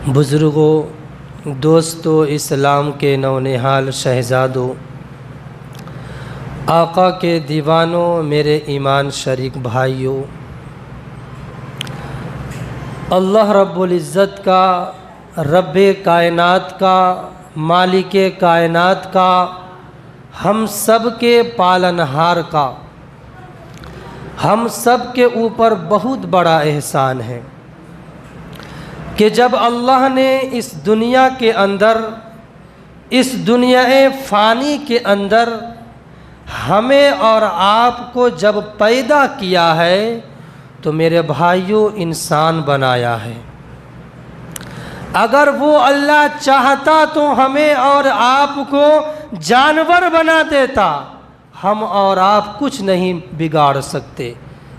بزرگوں، دوستو، اسلام کے نونہال شہزادوں، آقا کے دیوانوں، میرے ایمان شریک بھائیوں، اللہ رب العزت کا، رب کائنات کا، مالک کائنات کا، ہم سب کے پالنہار کا، ہم سب کے اوپر بہت بڑا احسان ہے کہ جب اللہ نے اس دنیا کے اندر، اس دنیا فانی کے اندر ہمیں اور آپ کو جب پیدا کیا ہے تو میرے بھائیوں انسان بنایا ہے۔ اگر وہ اللہ چاہتا تو ہمیں اور آپ کو جانور بنا دیتا، ہم اور آپ کچھ نہیں بگاڑ سکتے،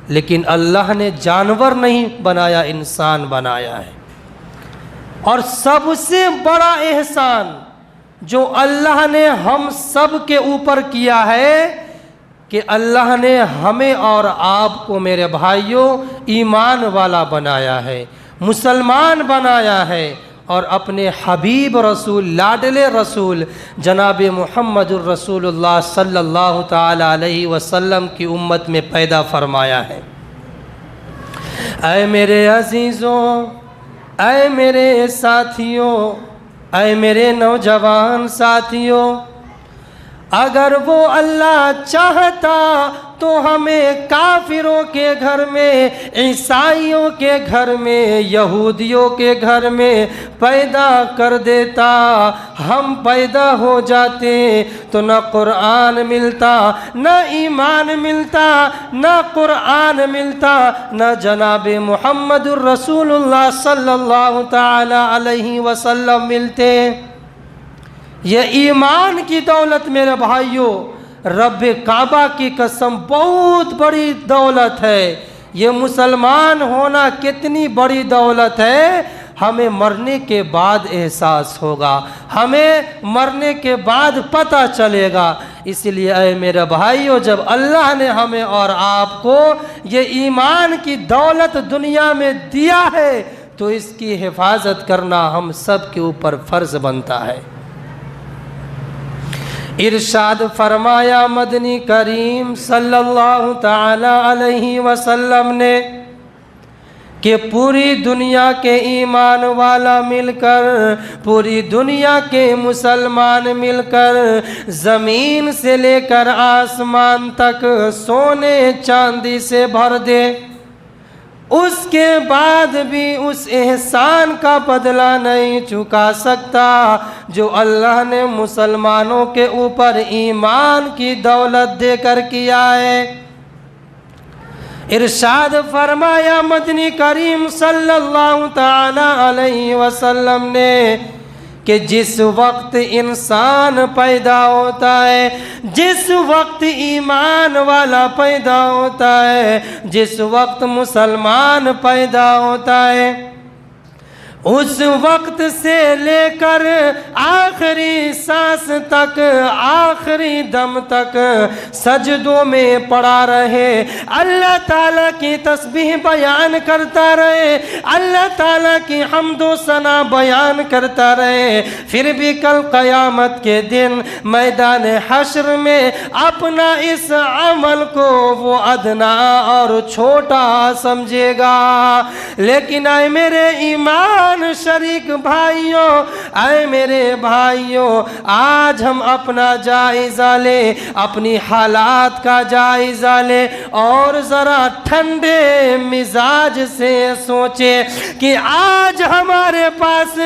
لیکن اللہ نے جانور نہیں بنایا، انسان بنایا ہے۔ اور سب سے بڑا احسان جو اللہ نے ہم سب کے اوپر کیا ہے کہ اللہ نے ہمیں اور آپ کو میرے بھائیوں ایمان والا بنایا ہے، مسلمان بنایا ہے، اور اپنے حبیب رسول، لاڈلے رسول جناب محمد الرسول اللہ صلی اللہ تعالی علیہ وسلم کی امت میں پیدا فرمایا ہے۔ اے میرے عزیزوں، اے میرے ساتھیوں، اے میرے نوجوان ساتھیوں، اگر وہ اللہ چاہتا تو ہمیں کافروں کے گھر میں، عیسائیوں کے گھر میں، یہودیوں کے گھر میں پیدا کر دیتا، ہم پیدا ہو جاتے تو نہ قرآن ملتا، نہ ایمان ملتا، نہ قرآن ملتا، نہ جناب محمد الرسول اللہ صلی اللہ تعالی علیہ وسلم ملتے۔ یہ ایمان کی دولت میرے بھائیوں، رب کعبہ کی قسم بہت بڑی دولت ہے۔ یہ مسلمان ہونا کتنی بڑی دولت ہے، ہمیں مرنے کے بعد احساس ہوگا، ہمیں مرنے کے بعد پتہ چلے گا۔ اس لیے اے میرے بھائیوں، جب اللہ نے ہمیں اور آپ کو یہ ایمان کی دولت دنیا میں دیا ہے تو اس کی حفاظت کرنا ہم سب کے اوپر فرض بنتا ہے۔ ارشاد فرمایا مدنی کریم صلی اللہ تعالی علیہ وسلم نے کہ پوری دنیا کے ایمان والا مل کر، پوری دنیا کے مسلمان مل کر زمین سے لے کر آسمان تک سونے چاندی سے بھر دے، اس کے بعد بھی اس احسان کا بدلہ نہیں چکا سکتا جو اللہ نے مسلمانوں کے اوپر ایمان کی دولت دے کر کیا ہے۔ ارشاد فرمایا مدنی کریم صلی اللہ تعالی علیہ وسلم نے کہ جس وقت انسان پیدا ہوتا ہے، جس وقت ایمان والا پیدا ہوتا ہے، جس وقت مسلمان پیدا ہوتا ہے، اس وقت سے لے کر آخری سانس تک، آخری دم تک سجدوں میں پڑا رہے، اللہ تعالیٰ کی تسبیح بیان کرتا رہے، اللہ تعالیٰ کی حمد و ثنا بیان کرتا رہے، پھر بھی کل قیامت کے دن میدان حشر میں اپنا اس عمل کو وہ ادنا اور چھوٹا سمجھے گا۔ لیکن اے میرے ایمان شریک بھائیوں، اے میرے بھائیوں، آج ہم اپنا جائزہ لیں، اپنی حالات کا جائزہ لیں اور ذرا ٹھنڈے مزاج سے سوچیں کہ آج ہمارے پاس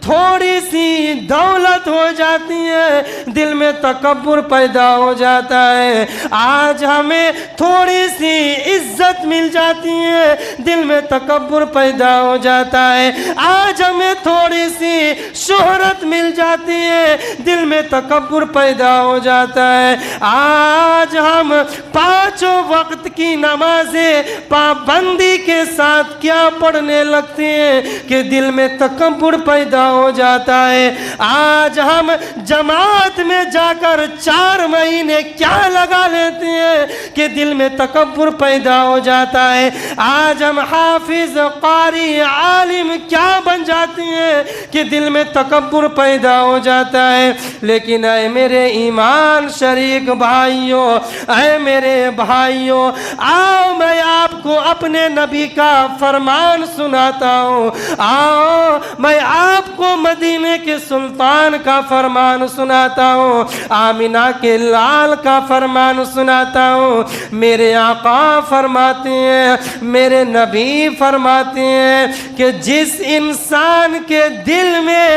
تھوڑی سی دولت ہو جاتی ہے، دل میں تکبر پیدا ہو جاتا ہے، آج ہمیں تھوڑی سی عزت مل جاتی ہے، دل میں تکبر پیدا ہو جاتا ہے، آج ہمیں تھوڑی سی شہرت مل جاتی ہے، دل میں تکبر پیدا ہو جاتا ہے، آج ہم پانچوں وقت کی نمازیں پابندی کے ساتھ کیا پڑھنے لگتے ہیں کہ دل میں تکبر پیدا ہو جاتا ہے، آج ہم جماعت میں جا کر 4 مہینے کیا لگا لیتے ہیں کہ دل میں تکبر پیدا ہو جاتا ہے، آج ہم حافظ، قاری، عالم کیا بن جاتی ہیں کہ دل میں تکبر پیدا ہو جاتا ہے۔ لیکن اے میرے ایمان شریک بھائیوں، اے میرے بھائیوں، آؤ میں آپ کو اپنے نبی کا فرمان سناتا ہوں، آؤ میں آپ کو مدینے کے سلطان کا فرمان سناتا ہوں، آمینہ کے لال کا فرمان سناتا ہوں۔ میرے آقا فرماتے ہیں، میرے نبی فرماتے ہیں کہ جس انسان کے دل میں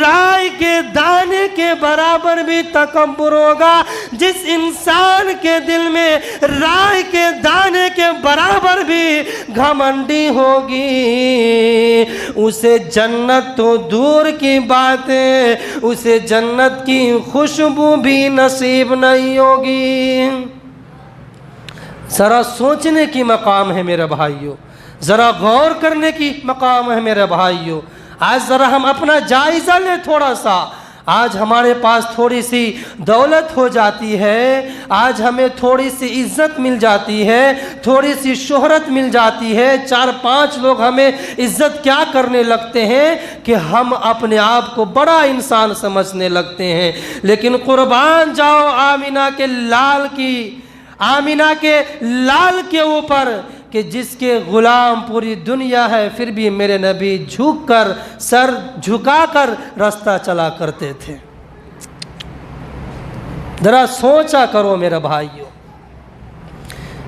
رائے کے دانے کے برابر بھی تکبر ہوگا، جس انسان کے دل میں رائے کے دانے کے برابر بھی گھمنڈی ہوگی، اسے جنت تو دور کی بات ہے، اسے جنت کی خوشبو بھی نصیب نہیں ہوگی۔ ذرا سوچنے کی مقام ہے میرے بھائیوں، ذرا غور کرنے کی مقام ہے میرے بھائیوں۔ آج ذرا ہم اپنا جائزہ لیں تھوڑا سا۔ آج ہمارے پاس تھوڑی سی دولت ہو جاتی ہے، آج ہمیں تھوڑی سی عزت مل جاتی ہے، تھوڑی سی شہرت مل جاتی ہے، 4-5 لوگ ہمیں عزت کیا کرنے لگتے ہیں کہ ہم اپنے آپ کو بڑا انسان سمجھنے لگتے ہیں۔ لیکن قربان جاؤ آمینہ کے لال کی، آمینہ کے لال کے اوپر کہ جس کے غلام پوری دنیا ہے، پھر بھی میرے نبی جھک کر، سر جھکا کر راستہ چلا کرتے تھے۔ ذرا سوچا کرو میرے بھائیوں۔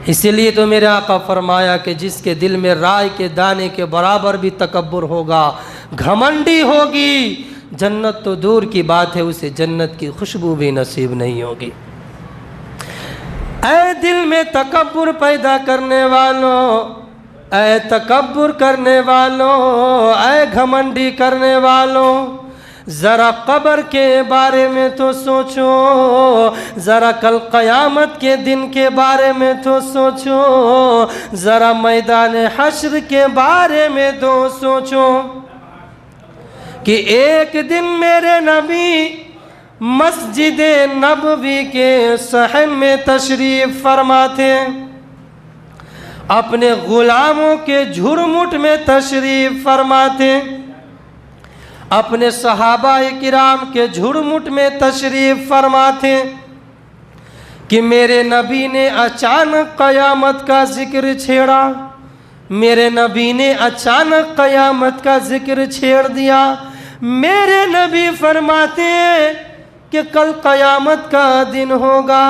اسی لیے تو میرے آقا فرمایا کہ جس کے دل میں رائے کے دانے کے برابر بھی تکبر ہوگا، گھمنڈی ہوگی، جنت تو دور کی بات ہے، اسے جنت کی خوشبو بھی نصیب نہیں ہوگی۔ اے دل میں تکبر پیدا کرنے والوں، اے تکبر کرنے والوں، اے گھمنڈی کرنے والوں، ذرا قبر کے بارے میں تو سوچو، ذرا کل قیامت کے دن کے بارے میں تو سوچو، ذرا میدان حشر کے بارے میں تو سوچو کہ ایک دن میرے نبی مسجد نبوی کے صحن میں تشریف فرما تھے، اپنے غلاموں کے جھرمٹ میں تشریف فرما تھے، اپنے صحابہ کرام کے جھرمٹ میں تشریف فرما تھے کہ میرے نبی نے اچانک قیامت کا ذکر چھیڑا، میرے نبی نے اچانک قیامت کا ذکر چھیڑ دیا۔ میرے نبی فرماتے ہیں کہ کل قیامت کا دن ہوگا،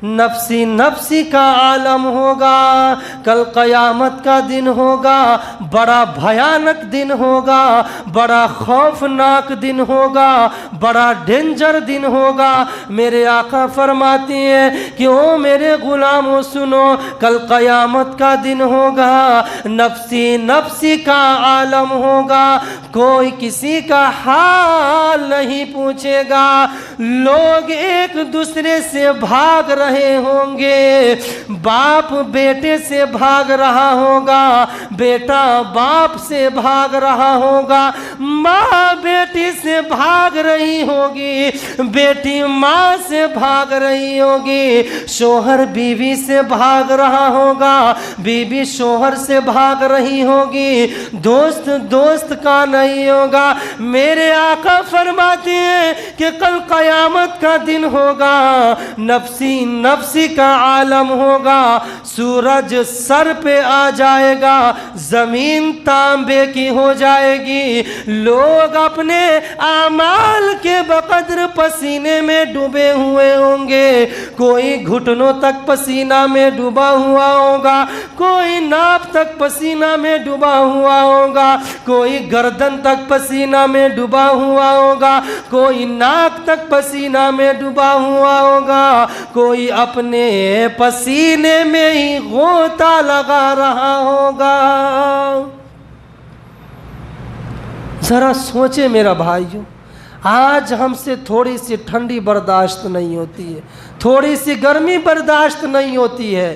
نفسی نفسی کا عالم ہوگا، کل قیامت کا دن ہوگا، بڑا بھیانک دن ہوگا، بڑا خوفناک دن ہوگا، بڑا ڈینجر دن ہوگا۔ میرے آقا فرماتے ہیں کہ او میرے غلاموں سنو، کل قیامت کا دن ہوگا، نفسی نفسی کا عالم ہوگا، کوئی کسی کا حال نہیں پوچھے گا، لوگ ایک دوسرے سے بھاگ رہے ہوں گے، باپ بیٹے سے بھاگ رہا ہوگا، بیٹا باپ سے بھاگ رہا ہوگا، ماں بیٹی سے بھاگ رہی ہوگی، بیٹی ماں سے بھاگ رہی ہوگی، شوہر بیوی سے بھاگ رہا ہوگا، بیوی شوہر سے بھاگ رہی ہوگی، دوست دوست کا نہیں ہوگا۔ میرے آقا فرماتے ہیں کہ کل قیامت کا دن ہوگا، نفسی نفسی کا عالم ہوگا، سورج سر پہ آ جائے گا، زمین تانبے کی ہو جائے گی، لوگ اپنے اعمال کے بقدر پسینے میں ڈوبے ہوئے ہوں گے، کوئی گھٹنوں تک پسینہ میں ڈوبا ہوا ہوگا، کوئی ناپ تک پسینہ میں ڈوبا ہوا ہوگا، کوئی گردن تک پسینہ میں ڈوبا ہوا ہوگا، کوئی ناک تک پسینہ میں ڈوبا ہوا ہوگا، کوئی اپنے پسینے میں ہی غوطہ لگا رہا ہوگا۔ ذرا سوچے میرا بھائیو، آج ہم سے تھوڑی سی ٹھنڈی برداشت نہیں ہوتی ہے، تھوڑی سی گرمی برداشت نہیں ہوتی ہے،